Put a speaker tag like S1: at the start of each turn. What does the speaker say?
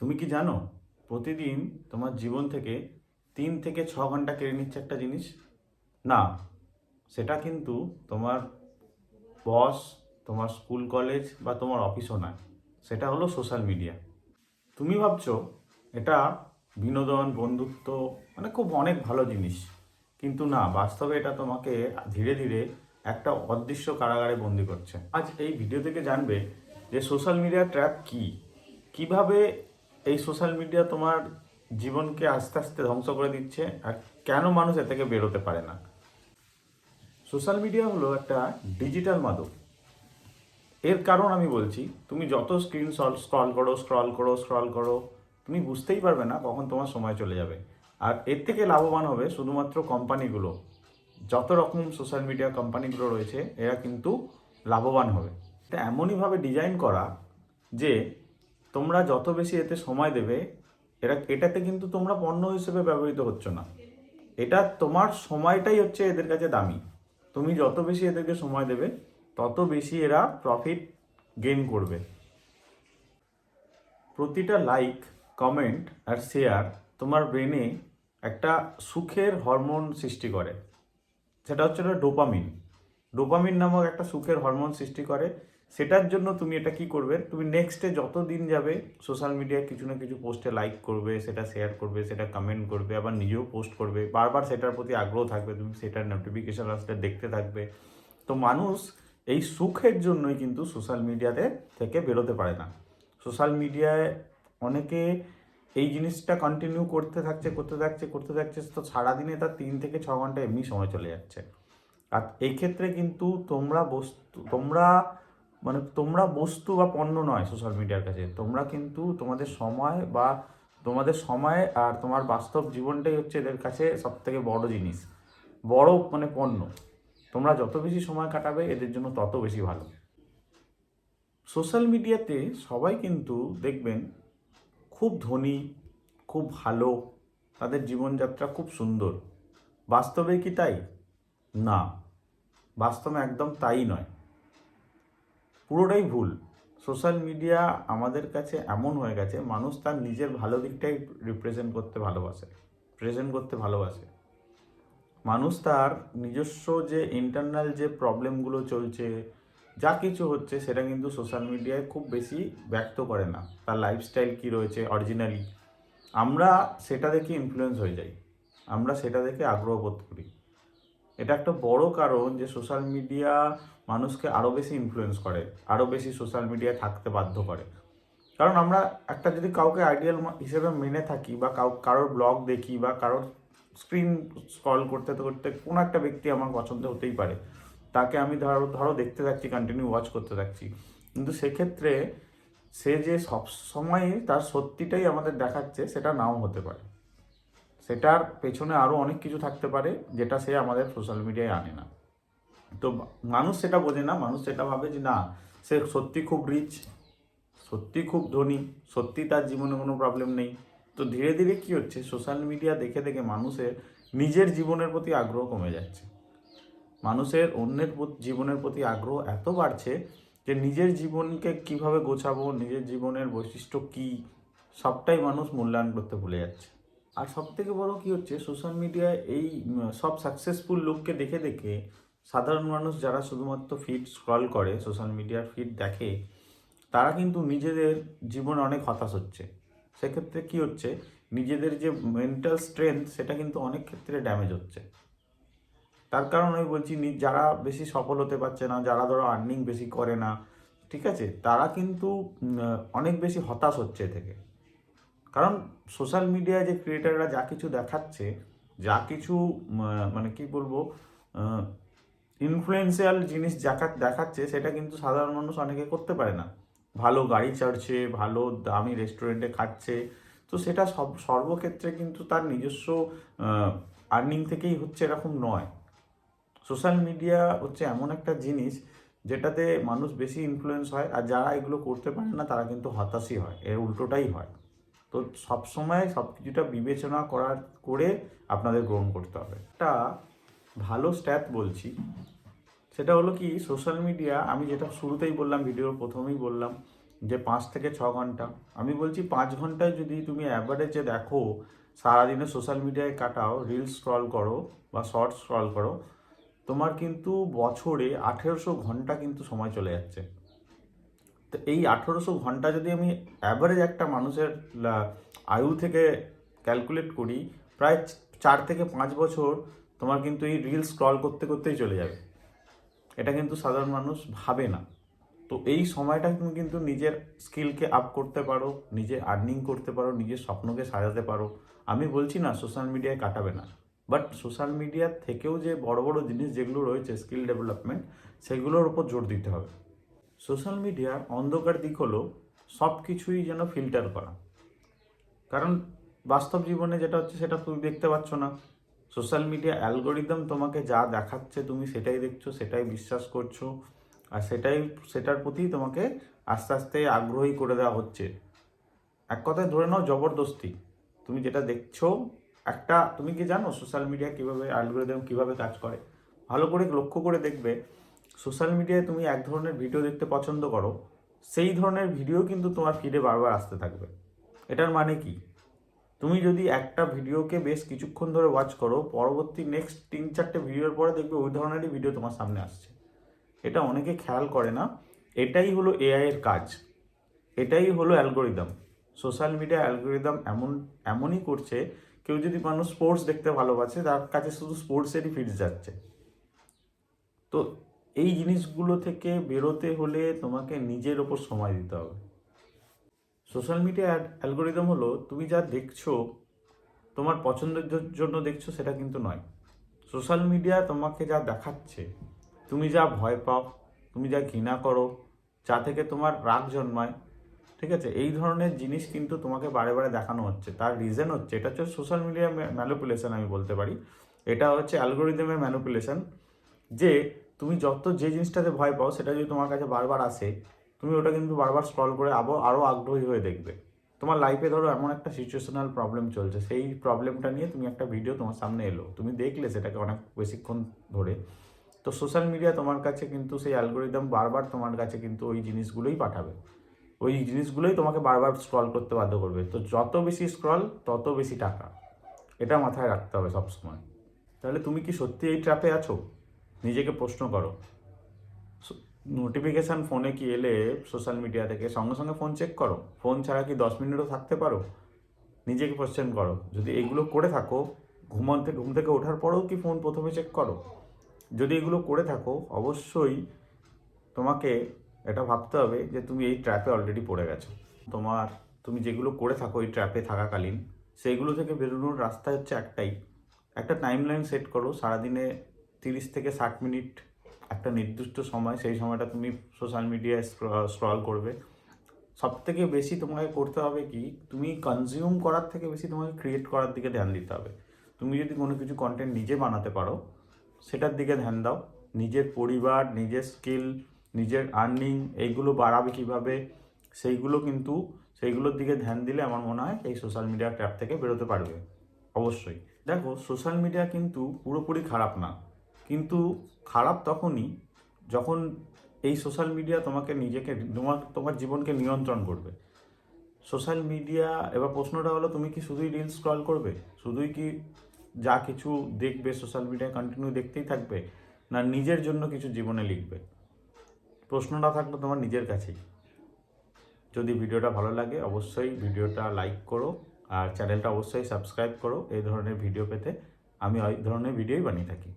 S1: তুমি কি জানো প্রতিদিন তোমার জীবন থেকে 3 থেকে 6 ঘন্টা কেড়ে নিচ্ছে একটা জিনিস? না, সেটা কিন্তু তোমার বস, তোমার স্কুল কলেজ বা তোমার অফিসও নয়। সেটা হলো সোশ্যাল মিডিয়া। তুমি ভাবছো এটা বিনোদন, বন্ধুত্ব, মানে খুব অনেক ভালো জিনিস, কিন্তু না, বাস্তবে এটা তোমাকে ধীরে ধীরে একটা অদৃশ্য কারাগারে বন্দি করছে। আজ এই ভিডিও থেকে জানবে যে সোশ্যাল মিডিয়া ট্র্যাপ কি, কিভাবে এই সোশ্যাল মিডিয়া তোমার জীবনকে আস্তে আস্তে ধ্বংস করে দিচ্ছে, আর কেন মানুষ এ থেকে বেরোতে পারে না। সোশ্যাল মিডিয়া হলো একটা ডিজিটাল মাদক। এর কারণ আমি বলছি, তুমি যত স্ক্রিন স্ক্রল করো, তুমি বুঝতেই পারবে না কখন তোমার সময় চলে যাবে। আর এর থেকে লাভবান হবে শুধুমাত্র কোম্পানিগুলো। যত রকম সোশ্যাল মিডিয়া কোম্পানিগুলো রয়েছে এরা কিন্তু লাভবান হবে। এটা এমনইভাবে ডিজাইন করা যে তোমরা যত বেশি এতে সময় দেবে, এটাতে কিন্তু তোমরা পণ্য হিসেবে ব্যবহৃত হচ্ছ না। এটা তোমার সময়টাই হচ্ছে এদের কাছে দামি। তুমি যত বেশি এদেরকে সময় দেবে তত বেশি এরা প্রফিট গেইন করবে। প্রতিটা লাইক, কমেন্ট আর শেয়ার তোমার ব্রেনে একটা সুখের হরমোন সৃষ্টি করে। সেটা হচ্ছে ডোপামিন। ডোপামিন নামক একটা সুখের হরমোন সৃষ্টি করে। সেটার জন্য তুমি এটা কি করবে, তুমি নেক্সটে যত দিন যাবে সোশ্যাল মিডিয়ায় কিছু না কিছু পোস্টে লাইক করবে, সেটা শেয়ার করবে, সেটা কমেন্ট করবে, আবার নিজেও পোস্ট করবে, বারবার সেটার প্রতি আগ্রহ থাকবে, তুমি সেটার নোটিফিকেশান আসলে দেখতে থাকবে। তো মানুষ এই সুখের জন্যই কিন্তু সোশ্যাল মিডিয়াতে থেকে বেরোতে পারে না। সোশ্যাল মিডিয়ায় অনেকে এই জিনিসটা কন্টিনিউ করতে থাকছে, তো সারাদিনে তার 3 থেকে 6 ঘন্টা এমনি সময় চলে যাচ্ছে। আর এই ক্ষেত্রে কিন্তু তোমরা বস্তু বা পণ্য নয় সোশ্যাল মিডিয়ার কাছে। তোমরা কিন্তু তোমাদের সময় আর তোমার বাস্তব জীবনটাই হচ্ছে এদের কাছে সব থেকে বড় জিনিস, বড় মানে পণ্য। তোমরা যত বেশি সময় কাটাবে এদের জন্য তত বেশি ভালো। সোশ্যাল মিডিয়াতে সবাই কিন্তু দেখবেন খুব ধনী, খুব ভালো, তাদের জীবনযাত্রা খুব সুন্দর। বাস্তবে কি তাই? না, বাস্তবে একদম তাই নয়, পুরোটাই ভুল। সোশ্যাল মিডিয়া আমাদের কাছে এমন হয়ে গেছে, মানুষ তার নিজের ভালো দিকটাই প্রেজেন্ট করতে ভালোবাসে। মানুষ তার নিজস্ব যে ইন্টারনাল যে প্রবলেমগুলো চলছে, যা কিছু হচ্ছে, সেটা কিন্তু সোশ্যাল মিডিয়ায় খুব বেশি ব্যক্ত করে না। তার লাইফস্টাইল কী রয়েছে অরিজিনালি, আমরা সেটা দেখে ইনফ্লুয়েন্স হয়ে যাই, আমরা সেটা দেখে আগ্রহ বোধ করি। এটা একটা বড় কারণ যে সোশ্যাল মিডিয়া মানুষকে আরও বেশি ইনফ্লুয়েন্স করে, আরও বেশি সোশ্যাল মিডিয়ায় থাকতে বাধ্য করে। কারণ আমরা একটা যদি কাউকে আইডিয়াল হিসেবে মেনে থাকি, বা কারোর ব্লগ দেখি, বা কারোর স্ক্রিন স্ক্রল করতে করতে কোনো একটা ব্যক্তি আমার পছন্দ হতেই পারে, তাকে আমি ধরো দেখতে থাকছি, কন্টিনিউ ওয়াচ করতে থাকছি, কিন্তু সেক্ষেত্রে সে যে সব সময় তার সত্যিটাই আমাদের দেখাচ্ছে সেটা নাও হতে পারে। সেটার পেছনে আরও অনেক কিছু থাকতে পারে যেটা সে আমাদের সোশ্যাল মিডিয়ায় আনে না। তো মানুষ সেটা বোঝে না, মানুষ সেটা ভাবে যে না, সে সত্যি খুব রিচ, সত্যি খুব ধনী, সত্যি তার জীবনে কোনো প্রবলেম নেই। তো ধীরে ধীরে কী হচ্ছে, সোশ্যাল মিডিয়া দেখে দেখে মানুষের নিজের জীবনের প্রতি আগ্রহ কমে যাচ্ছে। মানুষের অন্যের জীবনের প্রতি আগ্রহ এত বাড়ছে যে নিজের জীবনকে কিভাবে গোছাবো, নিজের জীবনের বৈশিষ্ট্য কী, সবটাই মানুষ মূল্যায়ন করতে ভুলে যাচ্ছে। আর সব থেকে বড় কী হচ্ছে, সোশ্যাল মিডিয়ায় এই সব সাকসেসফুল লোককে দেখে দেখে সাধারণ মানুষ যারা শুধুমাত্র ফিড স্ক্রল করে, সোশ্যাল মিডিয়ার ফিড দেখে, তারা কিন্তু নিজেদের জীবনে অনেক হতাশ হচ্ছে। সেক্ষেত্রে কী হচ্ছে, নিজেদের যে মেন্টাল স্ট্রেংথ সেটা কিন্তু অনেক ক্ষেত্রে ড্যামেজ হচ্ছে। তার কারণ আমি বলছি, যারা বেশি সফল হতে পারছে না, যারা ধরো আর্নিং বেশি করে না, ঠিক আছে, তারা কিন্তু অনেক বেশি হতাশ হচ্ছে এ থেকে। কারণ সোশ্যাল মিডিয়ায় যে ক্রিয়েটাররা যা কিছু দেখাচ্ছে, যা কিছু মানে কি বলবো, ইনফ্লুয়েন্সিয়াল জিনিস দেখাচ্ছে, সেটা কিন্তু সাধারণ মানুষ অনেকে করতে পারে না। ভালো গাড়ি চড়ছে, ভালো দামি রেস্টুরেন্টে খাচ্ছে, তো সেটা সর্বক্ষেত্রে কিন্তু তার নিজস্ব আর্নিং থেকেই হচ্ছে এরকম নয়। সোশ্যাল মিডিয়া হচ্ছে এমন একটা জিনিস যেটাতে মানুষ বেশি ইনফ্লুয়েন্স হয়, আর যারা এগুলো করতে পারে না তারা কিন্তু হতাশই হয়, এর উল্টোটাই হয়। তো সবসময় সব কিছুটা বিবেচনা করে আপনাদের গ্রহণ করতে হবে। একটা ভালো স্ট্যাট বলছি, সেটা হলো কি, সোশ্যাল মিডিয়া, আমি যেটা শুরুতেই বললাম, ভিডিওর প্রথমেই বললাম, যে 5 থেকে 6 ঘন্টা, আমি বলছি 5 ঘন্টায় যদি তুমি অ্যাভারেজে দেখো, সারাদিনে সোশ্যাল মিডিয়ায় কাটাও, রিলস স্ক্রল করো বা শর্টস স্ক্রল করো, তোমার কিন্তু বছরে 1800 ঘন্টা কিন্তু সময় চলে যাচ্ছে। তো এই 1800 ঘন্টা যদি আমি অ্যাভারেজ একটা মানুষের আয়ু থেকে ক্যালকুলেট করি, প্রায় 4 থেকে 5 বছর তোমার কিন্তু এই রিলস স্ক্রল করতে করতেই চলে যাবে। এটা কিন্তু সাধারণ মানুষ ভাবে না। তো এই সময়টা তুমি কিন্তু নিজের স্কিলকে আপ করতে পারো, নিজে আর্নিং করতে পারো, নিজের স্বপ্নকে সাজাতে পারো। আমি বলছি না সোশ্যাল মিডিয়ায় কাটাবে না, বাট সোশ্যাল মিডিয়ার থেকেও যে বড় বড় জিনিস যেগুলো রয়েছে স্কিল ডেভেলপমেন্ট, সেগুলোর উপর জোর দিতে হবে। সোশ্যাল মিডিয়ার অন্ধকার দিক হলো সব কিছুই যেন ফিল্টার করা। কারণ বাস্তব জীবনে যেটা হচ্ছে সেটা তুমি দেখতে পাচ্ছ না। সোশ্যাল মিডিয়া অ্যালগোরিদম তোমাকে যা দেখাচ্ছে তুমি সেটাই দেখছো, সেটাই বিশ্বাস করছো, আর সেটার প্রতি তোমাকে আস্তে আস্তে আগ্রহী করে দেওয়া হচ্ছে। এক কথায় ধরে নাও জবরদস্তি। তুমি যেটা দেখছো, তুমি কি জানো সোশ্যাল মিডিয়া কীভাবে, অ্যালগোরিদম কীভাবে কাজ করে? ভালো করে লক্ষ্য করে দেখবে, সোশ্যাল মিডিয়ায় তুমি এক ধরনের ভিডিও দেখতে পছন্দ করো, সেই ধরনের ভিডিও কিন্তু তোমার ফিডে বারবার আসতে থাকবে। এটার মানে কি? তুমি যদি একটা ভিডিওকে বেশ কিছুক্ষণ ধরে ওয়াচ করো, পরবর্তী নেক্সট 3-4টে ভিডিওর পরে দেখবে ওই ধরনেরই ভিডিও তোমার সামনে আসছে। এটা অনেকে খেয়াল করে না। এটাই হলো এআই এর কাজ, এটাই হলো অ্যালগোরিদম। সোশ্যাল মিডিয়া অ্যালগোরিদম এমনই করছে, কেউ যদি মানুষ স্পোর্টস দেখতে ভালোবাসে, তার কাছে শুধু স্পোর্টসেরই ফিড যাচ্ছে। তো এই জিনিসগুলো থেকে বেরোতে হলে তোমাকে নিজের ওপর সময় দিতে হবে। সোশ্যাল মিডিয়া অ্যালগোরিদম হলো তুমি যা দেখছো তোমার পছন্দের জন্য দেখছো সেটা কিন্তু নয়। সোশ্যাল মিডিয়া তোমাকে যা দেখাচ্ছে, তুমি যা ভয় পাও, তুমি যা ঘৃণা করো, যা থেকে তোমার রাগ জন্মায়, ঠিক আছে, এই ধরনের জিনিস কিন্তু তোমাকে বারে বারে দেখানো হচ্ছে। তার রিজন হচ্ছে, এটা হচ্ছে সোশ্যাল মিডিয়া ম্যানিপুলেশন আমি বলতে পারি। এটা হচ্ছে অ্যালগোরিদমের ম্যানিপুলেশন। যে তুমি যে জিনিসটাতে ভয় পাও সেটা যদি তোমার কাছে বারবার আসে, তুমি ওটা কিন্তু বারবার স্ক্রল করে আরও আগ্রহী হয়ে দেখবে। তোমার লাইফে ধরো এমন একটা সিচুয়েশনাল প্রবলেম চলছে, সেই প্রবলেমটা নিয়ে তুমি একটা ভিডিও তোমার সামনে এলো, তুমি দেখলে সেটাকে অনেক বেশিক্ষণ ধরে। তো সোশ্যাল মিডিয়া তোমার কাছে কিন্তু সেই অ্যালগোরিদম বারবার তোমার কাছে কিন্তু ওই জিনিসগুলোই পাঠাবে, ওই জিনিসগুলোই তোমাকে বারবার স্ক্রল করতে বাধ্য করবে। তো যত বেশি স্ক্রল তত বেশি টাকা, এটা মাথায় রাখতে হবে সবসময়। তাহলে তুমি কি সত্যি এই ট্র্যাপে আছো? নিজেকে প্রশ্ন করো। নোটিফিকেশান ফোনে কি এলে সোশ্যাল মিডিয়া থেকে সঙ্গে সঙ্গে ফোন চেক করো? ফোন ছাড়া কি 10 মিনিটও থাকতে পারো? নিজেকে কোশ্চেন করো। যদি এগুলো করে থাকো, ঘুম থেকে ওঠার পরেও কি ফোন প্রথমে চেক করো? যদি এগুলো করে থাকো, অবশ্যই তোমাকে এটা ভাবতে হবে যে তুমি এই ট্র্যাপে অলরেডি পড়ে গেছো। তুমি যেগুলো করে থাকো এই ট্র্যাপে থাকাকালীন, সেইগুলো থেকে বেরোনোর রাস্তা হচ্ছে একটাই। একটা টাইমলাইন সেট করো, সারাদিনে 30 থেকে 60 মিনিট একটা নির্দিষ্ট সময়, সেই সময়টা তুমি সোশ্যাল মিডিয়ায় স্ক্রল করবে। সব থেকে বেশি তোমাকে করতে হবে কি, তুমি কনজিউম করার থেকে বেশি তোমাকে ক্রিয়েট করার দিকে ধ্যান দিতে হবে। তুমি যদি কোনো কিছু কন্টেন্ট নিজে বানাতে পারো, সেটার দিকে ধ্যান দাও। নিজের পরিবার, নিজের স্কিল, নিজের আর্নিং, এইগুলো বাড়াবে কীভাবে, সেইগুলোর দিকে ধ্যান দিলে আমার মনে হয় এই সোশ্যাল মিডিয়া ট্র্যাপ থেকে বেরোতে পারবে। অবশ্যই দেখো, সোশ্যাল মিডিয়া কিন্তু পুরোপুরি খারাপ না, কিন্তু খারাপ তখনই যখন এই সোশ্যাল মিডিয়া তোমার জীবনকে নিয়ন্ত্রণ করবে। সোশ্যাল মিডিয়া, এবার প্রশ্নটা হলো, তুমি কি শুধুই রিলস স্ক্রল করবে? শুধুই কি যা কিছু দেখবে সোশ্যাল মিডিয়ায় কন্টিনিউ দেখতেই থাকবে, না নিজের জন্য কিছু জীবনে লিখবে? প্রশ্নটা থাকলো তোমার নিজের কাছেই। যদি ভিডিওটা ভালো লাগে অবশ্যই ভিডিওটা লাইক করো, আর চ্যানেলটা অবশ্যই সাবস্ক্রাইব করো। এই ধরনের ভিডিও পেতে আমি এই ধরনের ভিডিওই বানিয়ে থাকি।